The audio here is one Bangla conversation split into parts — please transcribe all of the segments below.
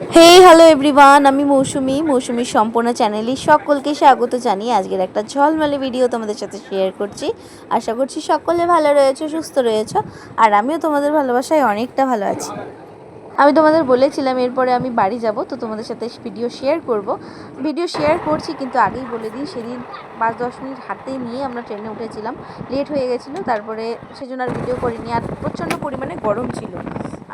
হ্যালো এভরিওয়ান, আমি মৌসুমি সম্পূর্ণ চ্যানেলে সকলকে স্বাগত জানিয়ে আজকের একটা ঝলমলে ভিডিও তোমাদের সাথে শেয়ার করছি। আশা করছি সকলে ভালো রয়েছে, সুস্থ রয়েছে, আর আমিও তোমাদের ভালোবাসায় অনেকটা ভালো আছি। আমি তোমাদের বলেছিলাম এরপরে আমি বাড়ি যাব, তো তোমাদের সাথে ভিডিও শেয়ার করছি, কিন্তু আগেই বলে দিই সেদিন 5-10 মিনিট হাতে নিয়ে আমরা ট্রেনে উঠেছিলাম, লেট হয়ে গেছিলো, তারপরে সেজন্য আর ভিডিও করিনি। আর প্রচণ্ড পরিমাণে গরম ছিল,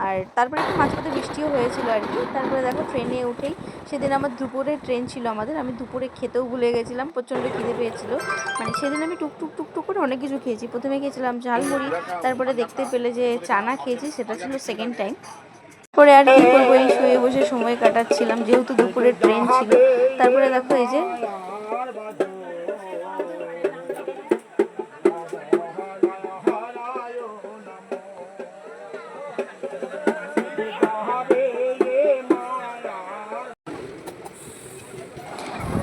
আর তারপরে একটু মাঝপথে বৃষ্টিও হয়েছিল আর কি। তারপরে দেখো ট্রেনে উঠেই সেদিন আমার দুপুরে ট্রেন ছিল আমি দুপুরে খেতেও ভুলে গেছিলাম, প্রচণ্ড খিদে পেয়েছিল। মানে সেদিন আমি টুকটুক করে অনেক কিছু খেয়েছি। প্রথমে খেয়েছিলাম ঝালমুড়ি, তারপরে দেখতে পেলে যে চানা খেয়েছি, সেটা ছিল সেকেন্ড টাইম। পরে আর কি করবো, এই শুয়ে বসে সময় কাটাচ্ছিলাম, যেহেতু দুপুরে ট্রেন ছিল। তারপরে দেখো এই যে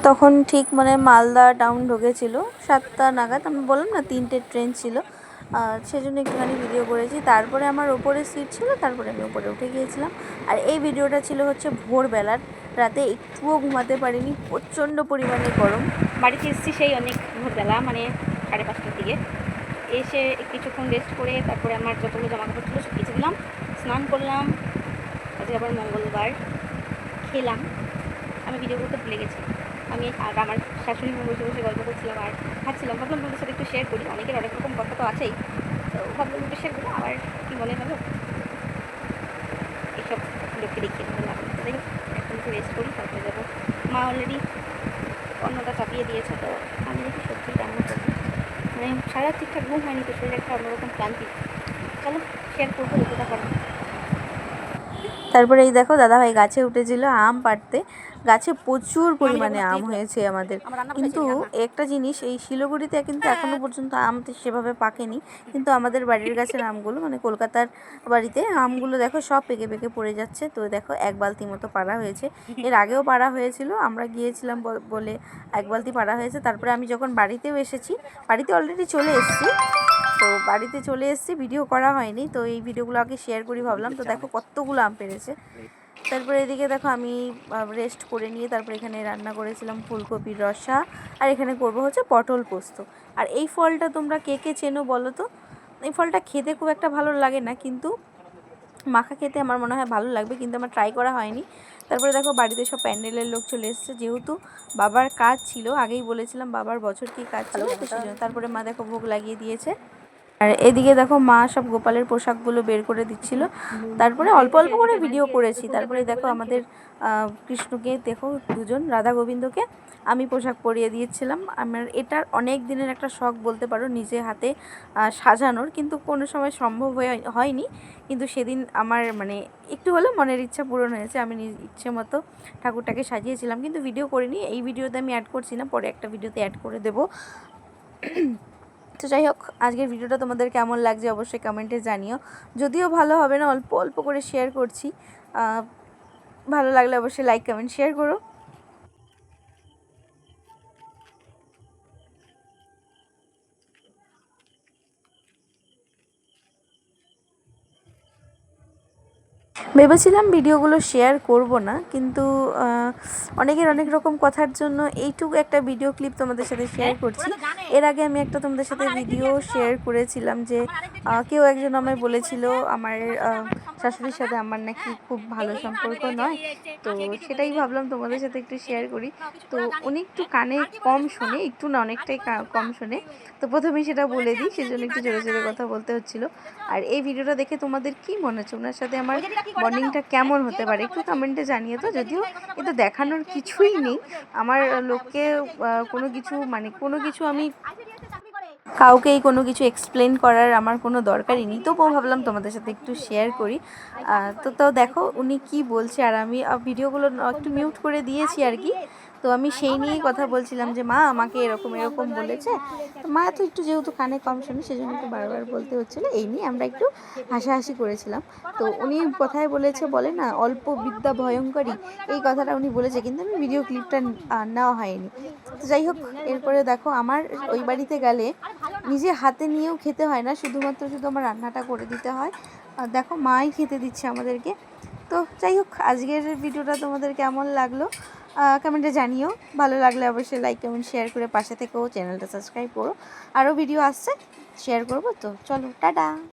তখন ঠিক মানে মালদা টাউন ঢুকেছিল 7টা নাগাদ। আমি বললাম না 3টে ট্রেন ছিল, সেজন্য একটুখানি ভিডিও করেছি। তারপরে আমার ওপরে সিট ছিল, তারপরে আমি ওপরে উঠে গিয়েছিলাম। আর এই ভিডিওটা ছিল হচ্ছে ভোরবেলার, রাতে একটুও ঘুমাতে পারিনি, প্রচণ্ড পরিমাণে গরম। বাড়িতে এসেছি সেই অনেক ভোরবেলা, মানে 5:30টার দিকে। এসে কিছুক্ষণ রেস্ট করে তারপরে আমার যতগুলো জামাকাপড় ছিল সব কিছু দিলাম, স্নান করলাম। আজকে আবার মঙ্গলবার। খেলাম, আমি ভিডিও করতে ভুলে গেছি। আমি আর আমার শাশুড়ি বসে বসে গল্প করছিলাম আর খাচ্ছিলাম। ভাবলাম তোমাদের সাথে একটু শেয়ার করি, অনেকের অনেক রকম কথা তো আছেই, তো ভাবলাম একটু শেয়ার করি। আবার কি মনে হলো এইসব লোককে দেখিয়ে ভালো লাগলো। তাই এখন একটু রেস্ট করি, তারপরে যাবো। মা অলরেডি অন্যটা চাপিয়ে দিয়েছে, তো আমি দেখি সত্যি রান্না করবো। মানে সারা ঠিকঠাক ঘুম হয়নি, তো শরীরে একটা অন্যরকম ক্লান্তি। চলো শেয়ার করবো যতটা পারবো। তারপরে এই দেখো দাদাভাই গাছে উঠেছিল আম পাড়তে। গাছে প্রচুর পরিমাণে আম হয়েছে আমাদের। কিন্তু একটা জিনিস, এই শিলিগুড়িতে কিন্তু এখনও পর্যন্ত আম সেভাবে পাকেনি, কিন্তু আমাদের বাড়ির গাছের আমগুলো, মানে কলকাতার বাড়িতে আমগুলো দেখো সব পেকে পেকে পড়ে যাচ্ছে। তো দেখো 1 বালতি মতো পাড়া হয়েছে, এর আগেও পাড়া হয়েছিল, আমরা গিয়েছিলাম বলে 1 বালতি পাড়া হয়েছে। তারপরে আমি যখন বাড়িতেও এসেছি, বাড়িতে অলরেডি চলে এসেছি, তো বাড়িতে চলে এসেছি, ভিডিও করা হয়নি, তো এই ভিডিওগুলো আগে শেয়ার করি ভাবলাম। তো দেখো কতগুলো আম পেড়েছে। তারপরে এদিকে দেখো আমি রেস্ট করে নিয়ে তারপরে এখানে রান্না করেছিলাম ফুলকপির রসা, আর এখানে করব হচ্ছে পটল পোস্ত। আর এই ফলটা তোমরা কে কে চেনো বলো তো? এই ফলটা খেতে খুব একটা ভালো লাগে না, কিন্তু মাখা খেতে আমার মনে হয় ভালো লাগবে, কিন্তু আমার ট্রাই করা হয়নি। তারপরে দেখো বাড়িতে সব প্যান্ডেলের লোক চলে এসেছে, যেহেতু বাবার কাজ ছিল, আগেই বলেছিলাম বাবার বছর কি কাজ ছিল, তো সেজন্য। তারপরে মা দেখো ভোগ লাগিয়ে দিয়েছে। আর এদিকে দেখো মা সব গোপালের পোশাকগুলো বের করে দিচ্ছিল, তারপরে অল্প অল্প করে ভিডিও করেছি। তারপরে দেখো আমাদের কৃষ্ণকে দেখো, দুজন রাধা গোবিন্দকে আমি পোশাক পরিয়ে দিয়েছিলাম। আমার এটার অনেক দিনের একটা শখ বলতে পারো, নিজে হাতে সাজানোর, কিন্তু কোনো সময় সম্ভব হয়নি। কিন্তু সেদিন আমার মানে একটু হলেও মনের ইচ্ছা পূরণ হয়েছে, আমি নিজ ইচ্ছে মতো ঠাকুরটাকে সাজিয়েছিলাম, কিন্তু ভিডিও করিনি। এই ভিডিওতে আমি অ্যাড করছি না, পরে একটা ভিডিওতে অ্যাড করে দেবো। তো যাই হোক, আজকের ভিডিওটা তোমাদের কেমন লাগছে অবশ্যই কমেন্টে জানিও। যদিও ভালো হবে না, অল্প অল্প করে শেয়ার করছি, ভালো লাগলে অবশ্যই লাইক কমেন্ট শেয়ার করো। ভেবেছিলাম ভিডিওগুলো শেয়ার করব না, কিন্তু অনেকের অনেক রকম কথার জন্য এইটুকু একটা ভিডিও ক্লিপ তোমাদের সাথে শেয়ার করছি। এর আগে আমি একটা তোমাদের সাথে ভিডিও শেয়ার করেছিলাম যে কেউ একজন আমায় বলেছিল আমার শাশুড়ির সাথে আমার নাকি খুব ভালো সম্পর্ক নয়, তো সেটাই ভাবলাম তোমাদের সাথে একটু শেয়ার করি। তো উনি একটু কানে কম শোনে, একটু না অনেকটাই কম শোনে, তো প্রথমেই সেটা বলে দিই, সেজন্য একটু জোরে জোরে কথা বলতে হচ্ছিলো। আর এই ভিডিওটা দেখে তোমাদের কি মনে হচ্ছে, ওনার সাথে আমার বন্ডিংটা কেমন হতে পারে একটু কমেন্টে জানিয়ে। তো যদিও এটা দেখানোর কিছুই নেই, আমার লোককে কোনো কিছু আমি কাউকেই কোনো কিছু এক্সপ্লেন করার আমার কোনো দরকারই নেই, তবুও ভাবলাম তোমাদের সাথে একটু শেয়ার করি। তো দেখো উনি কি বলছে, আর আমি ভিডিওগুলো একটু মিউট করে দিয়েছি আর কি। তো আমি সেই নিয়েই কথা বলছিলাম যে মা আমাকে এরকম এরকম বলেছে। তো মা তো একটু যেহেতু কানে কম শোনে, সেজন্য একটু বারবার বলতে হচ্ছিলো, এই নিয়ে আমরা একটু হাসাহাসি করেছিলাম। তো উনি কথায় বলেছে, বলে না অল্প বিদ্যা ভয়ঙ্করী, এই কথাটা উনি বলেছে, কিন্তু আমি ভিডিও ক্লিপটা নেওয়া হয়নি। তো যাই হোক, এরপরে দেখো আমার ওই বাড়িতে গেলে নিজে হাতে নিয়েও খেতে হয় না, শুধু আমার রান্নাটা করে দিতে হয়। দেখো মাই খেতে দিচ্ছে আমাদেরকে। তো যাই হোক, আজকের ভিডিওটা তোমাদের কেমন লাগলো কমেন্টে জানিও। ভালো লাগলে অবশ্যই লাইক কমেন্ট শেয়ার করে পাশে থেকেও চ্যানেলটা সাবস্ক্রাইব করো। আরও ভিডিও আসছে, শেয়ার করবো। তো চলো, টাটা।